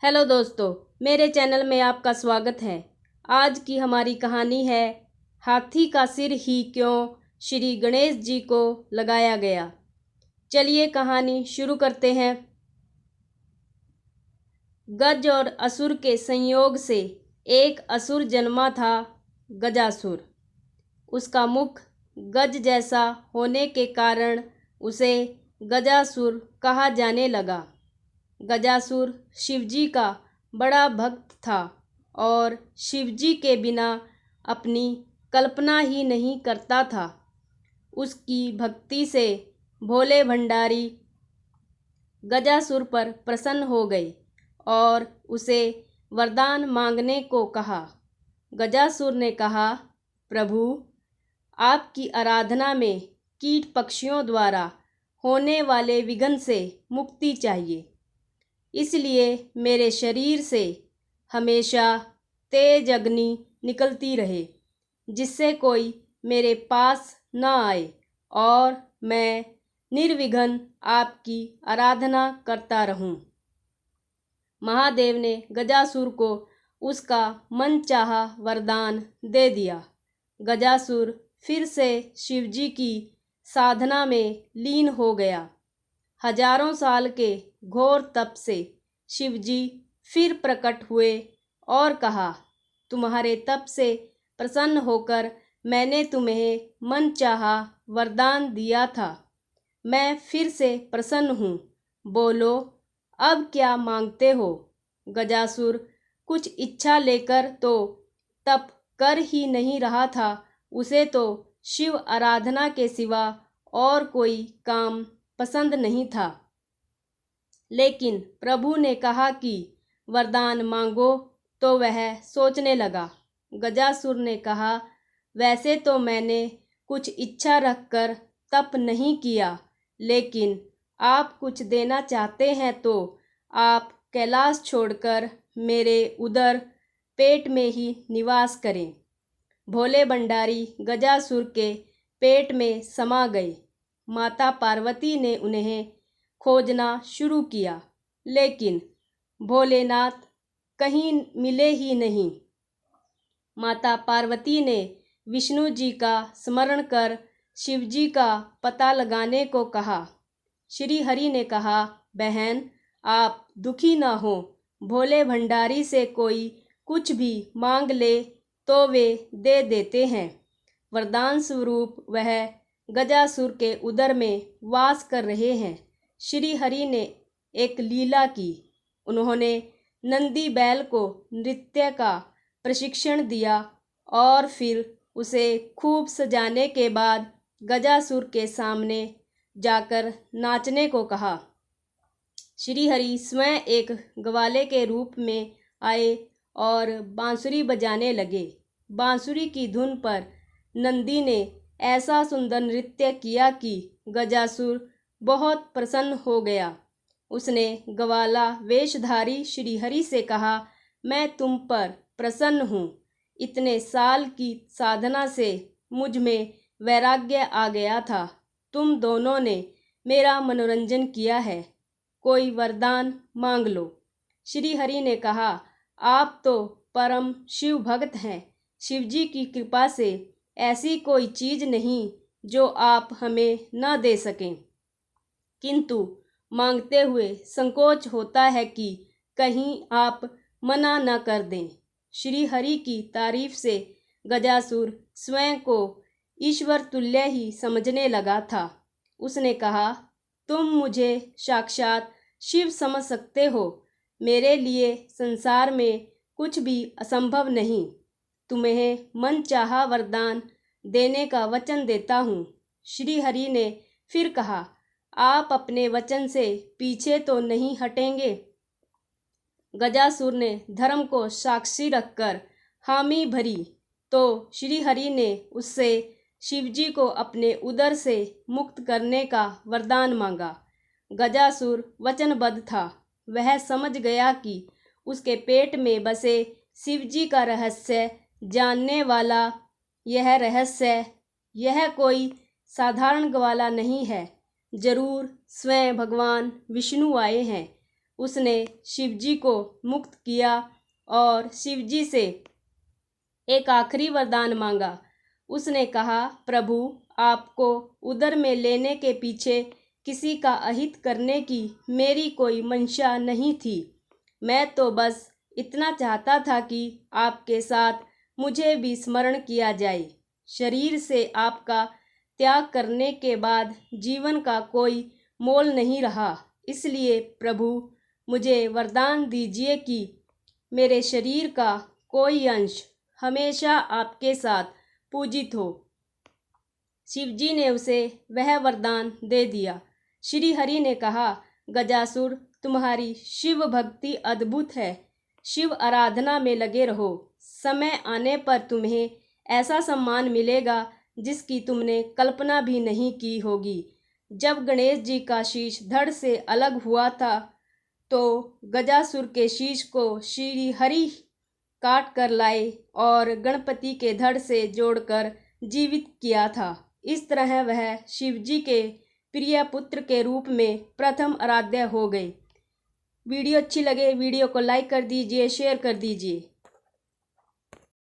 Hello दोस्तों, मेरे channel में आपका स्वागत है। आज की हमारी कहानी है हाथी का सिर ही क्यों श्री गणेश जी को लगाया गया। चलिए कहानी शुरू करते हैं। गज और असुर के संयोग से एक असुर जन्मा था, गजासुर। उसका मुख गज जैसा होने के कारण उसे गजासुर कहा जाने लगा। गजासुर शिवजी का बड़ा भक्त था और शिवजी के बिना अपनी कल्पना ही नहीं करता था। उसकी भक्ति से भोले भंडारी गजासुर पर प्रसन्न हो गए और उसे वरदान मांगने को कहा। गजासुर ने कहा, प्रभु, आपकी आराधना में कीट पक्षियों द्वारा होने वाले विघ्न से मुक्ति चाहिए। इसलिए मेरे शरीर से हमेशा तेज अग्नि निकलती रहे, जिससे कोई मेरे पास न आए और मैं निर्विघ्न आपकी आराधना करता रहूं। महादेव ने गजासुर को उसका मनचाहा वरदान दे दिया। गजासुर फिर से शिवजी की साधना में लीन हो गया। हजारों साल के घोर तप से शिवजी फिर प्रकट हुए और कहा, तुम्हारे तप से प्रसन्न होकर मैंने तुम्हें मनचाहा वरदान दिया था। मैं फिर से प्रसन्न हूँ। बोलो, अब क्या मांगते हो। गजासुर कुछ इच्छा लेकर तो तप कर ही नहीं रहा था। उसे तो शिव आराधना के सिवा और कोई काम पसंद नहीं था। लेकिन प्रभु ने कहा कि वरदान मांगो, तो वह सोचने लगा। गजासुर ने कहा, वैसे तो मैंने कुछ इच्छा रखकर तप नहीं किया, लेकिन आप कुछ देना चाहते हैं तो आप कैलाश छोड़कर मेरे उदर पेट में ही निवास करें। भोले भंडारी गजासुर के पेट में समा गए। माता पार्वती ने उन्हें खोजना शुरू किया, लेकिन भोलेनाथ कहीं मिले ही नहीं। माता पार्वती ने विष्णु जी का स्मरण कर शिवजी का पता लगाने को कहा। श्री हरि ने कहा, बहन, आप दुखी न हो। भोले भंडारी से कोई कुछ भी मांग ले तो वे दे देते हैं। वरदान स्वरूप वह गजासुर के उदर में वास कर रहे हैं। श्री हरि ने एक लीला की। उन्होंने नंदी बैल को नृत्य का प्रशिक्षण दिया और फिर उसे खूब सजाने के बाद गजासुर के सामने जाकर नाचने को कहा। श्री हरि स्वयं एक ग्वाले के रूप में आए और बांसुरी बजाने लगे। बांसुरी की धुन पर नंदी ने ऐसा सुंदर नृत्य किया कि गजासुर बहुत प्रसन्न हो गया। उसने ग्वाला वेशधारी श्रीहरि से कहा, मैं तुम पर प्रसन्न हूँ। इतने साल की साधना से मुझ में वैराग्य आ गया था। तुम दोनों ने मेरा मनोरंजन किया है। कोई वरदान मांग लो। श्री हरि ने कहा, आप तो परम शिव भक्त हैं। शिवजी की कृपा से ऐसी कोई चीज नहीं जो आप हमें न दे सकें, किंतु मांगते हुए संकोच होता है कि कहीं आप मना न कर दें। श्री हरि की तारीफ से गजासुर स्वयं को ईश्वर तुल्य ही समझने लगा था। उसने कहा, तुम मुझे साक्षात शिव समझ सकते हो। मेरे लिए संसार में कुछ भी असंभव नहीं। तुम्हें मनचाहा वरदान देने का वचन देता हूँ। श्री हरि ने फिर कहा, आप अपने वचन से पीछे तो नहीं हटेंगे। गजासुर ने धर्म को साक्षी रखकर हामी भरी तो श्री हरि ने उससे शिवजी को अपने उदर से मुक्त करने का वरदान मांगा। गजासुर वचनबद्ध था। वह समझ गया कि उसके पेट में बसे शिवजी का रहस्य जानने वाला यह कोई साधारण ग्वाला नहीं है। जरूर स्वयं भगवान विष्णु आए हैं। उसने शिवजी को मुक्त किया और शिवजी से एक आखिरी वरदान मांगा। उसने कहा, प्रभु, आपको उदर में लेने के पीछे किसी का अहित करने की मेरी कोई मंशा नहीं थी। मैं तो बस इतना चाहता था कि आपके साथ मुझे भी स्मरण किया जाए। शरीर से आपका त्याग करने के बाद जीवन का कोई मोल नहीं रहा। इसलिए प्रभु, मुझे वरदान दीजिए कि मेरे शरीर का कोई अंश हमेशा आपके साथ पूजित हो। शिवजी ने उसे वह वरदान दे दिया। श्री हरि ने कहा, गजासुर, तुम्हारी शिव भक्ति अद्भुत है। शिव आराधना में लगे रहो। समय आने पर तुम्हें ऐसा सम्मान मिलेगा जिसकी तुमने कल्पना भी नहीं की होगी। जब गणेश जी का शीश धड़ से अलग हुआ था तो गजासुर के शीश को श्री हरि काट कर लाए और गणपति के धड़ से जोड़कर जीवित किया था। इस तरह वह शिवजी के प्रिय पुत्र के रूप में प्रथम आराध्य हो गए। वीडियो अच्छी लगे वीडियो को लाइक कर दीजिए, शेयर कर दीजिए।